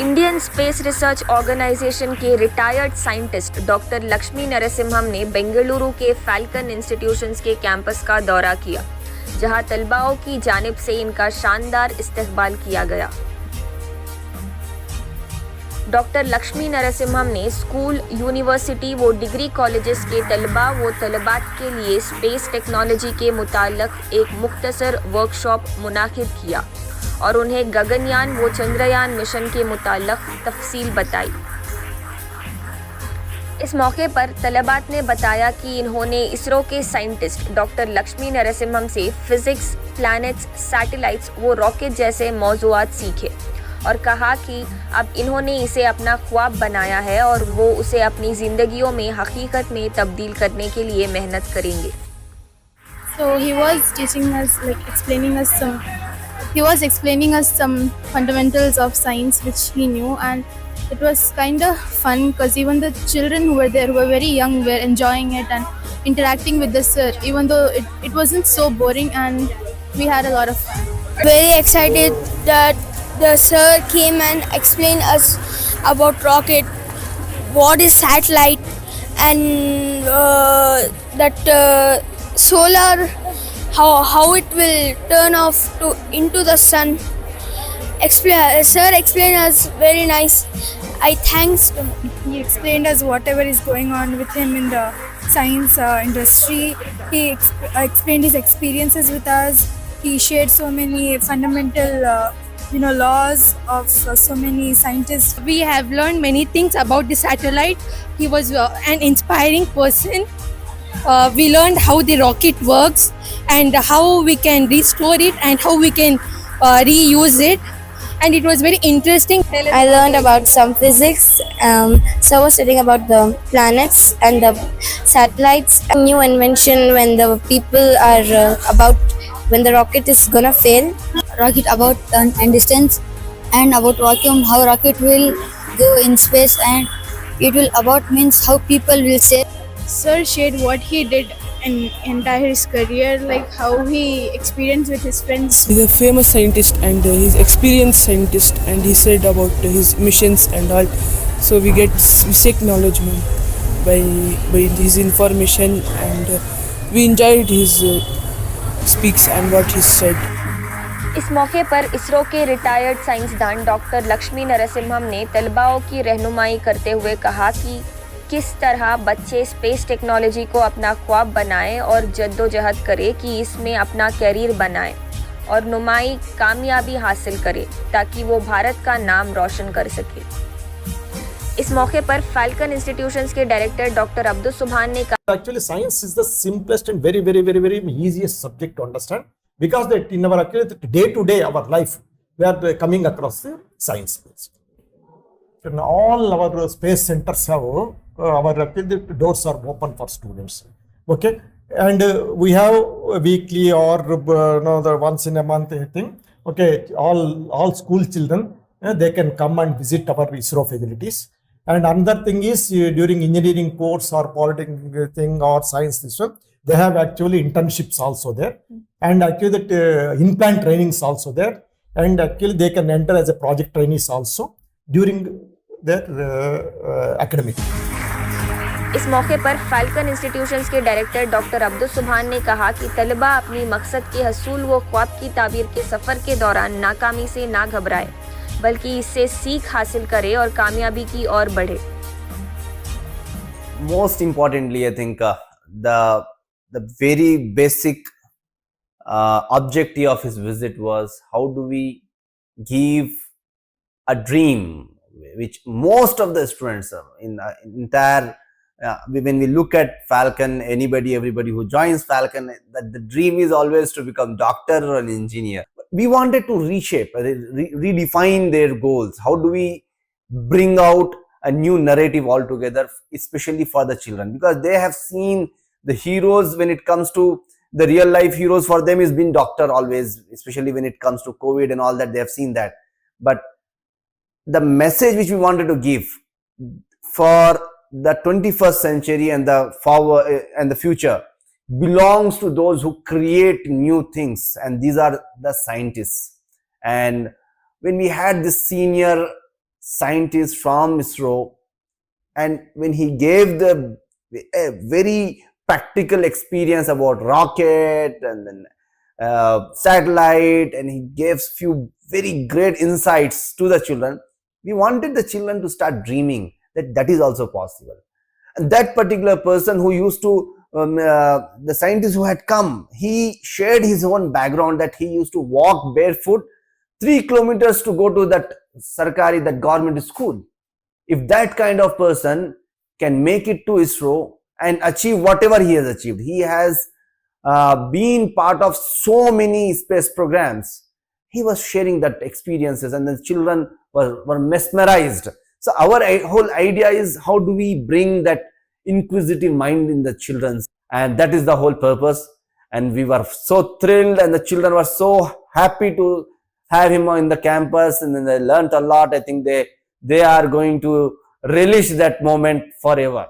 Indian space research organisation के retired scientist doctor Lakshmi Narasimham ने बेंगलुरु के फैल्कन इंस्टीट्यूशंस के कैंपस का दौरा किया, जहां तलबाओं की जानिब से इनका शानदार इस्तकबाल किया गया। डॉक्टर लक्ष्मी नरसिम्हम ने स्कूल, यूनिवर्सिटी व डिग्री कॉलेजेस के तलबा व तलबात के लिए स्पेस टेक्नोलॉजी के मुताल्लिक़ एक मुख्तसर वर्कशॉप मुनाकिद किया और उन्हें गगनयान व चंद्रयान मिशन के मुताल्लिक़ तफसील बताई। इस मौके पर तलबात ने बताया कि इन्होंने इसरो के साइंटिस्ट डॉक्टर लक्ष्मी नरसिम्हम से फिज़िक्स, प्लैनेट्स, सैटेलाइट्स व रॉकेट जैसे मौज़ूआत सीखे और कहा कि अब इन्होंने इसे अपना ख्वाब बनाया है और वो उसे अपनी ज़िंदगियों में हकीकत में तब्दील करने के लिए मेहनत करेंगे। So he was teaching us, he was explaining us some fundamentals of science which he knew, and it was kind of fun because even the children who were there, who were very young, were enjoying it and interacting with the sir, even though it wasn't so boring, and we had a lot of fun. Very excited that the sir came and explained us about rocket, what is satellite, and that solar, how it will turn off into the sun. Sir explained us very nice. I thanks him. He explained us whatever is going on with him in the science industry. He explained his experiences with us. He shared so many fundamental laws of so many scientists. We have learned many things about the satellite. He was an inspiring person. We learned how the rocket works and how we can restore it and how we can reuse it. And it was very interesting. I learned about some physics. Sir was studying about the planets and the satellites. A new invention when the people are when the rocket is gonna fail. Rocket about turn and distance, and about vacuum, how rocket will go in space, and it will about means how people will say. Sir shared what he did in entire his career, like how he experienced with his friends. He's a famous scientist and he's experienced scientist, and he said about his missions and all. So we seek knowledge by his information, and we enjoyed his speaks and what he said. इस मौके पर इसरो के retired साइंसदान doctor Lakshmi Narasimham ने तलबाओं की रहनुमाई करते हुए कहा कि किस तरह बच्चे स्पेस टेक्नोलॉजी को अपना ख्वाब बनाएं और जद्दोजहद करें कि इसमें अपना कैरियर बनाएं और नुमाई कामयाबी हासिल करें ताकि वो भारत का नाम रोशन कर सके। इस मौके पर फैल्कन इंस्टीट्यूशंस के डायरेक्टर डॉक्टर अब्दुल सुभान ने कहा, Actually, science is the simplest and very easiest subject to understand, because that in our day to day our life we are coming across the science based. And all our space centers have our doors are open for students. Okay, and we have weekly or the once in a month thing. Okay, all school children they can come and visit our ISRO facilities. And another thing is during engineering course or polytechnic thing or science this one, they have actually internships also there, and actually that in-plant trainings also there, and actually they can enter as a project trainees also during their academic. इस मौके पर falcon institutions के director doctor Abdul सुभान ने कहा कि तलबा अपनी मकसद के हसूल व ख्वाब की ताबीर के सफ़र के दौरान नाकामी से ना घबराए, बल्कि इससे सीख हासिल करे और कामयाबी की ओर बढ़े। Most importantly, I think the very basic objective of his visit was how do we give a dream which most of the students in entire when we look at Falcon, everybody who joins Falcon, that the dream is always to become doctor or an engineer. We wanted to reshape, redefine their goals. How do we bring out a new narrative altogether, especially for the children? Because they have seen the heroes when it comes to the real life heroes for them has been doctor always, especially when it comes to COVID and all that, they have seen that. But the message which we wanted to give for the 21st century and the forward and the future belongs to those who create new things, and these are the scientists. And when we had this senior scientist from ISRO, and when he gave a very practical experience about rocket and then satellite, and he gave few very great insights to the children, we wanted the children to start dreaming that is also possible. And that particular person who used to the scientist who had come, he shared his own background that he used to walk barefoot 3 kilometers to go to that sarkari, that government school. If that kind of person can make it to ISRO and achieve whatever he has achieved, he has been part of so many space programs. He was sharing that experiences, and the children were mesmerized. So our whole idea is, how do we bring that inquisitive mind in the children? And that is the whole purpose. And we were so thrilled, and the children were so happy to have him in the campus, and then they learned a lot. I think they are going to relish that moment forever.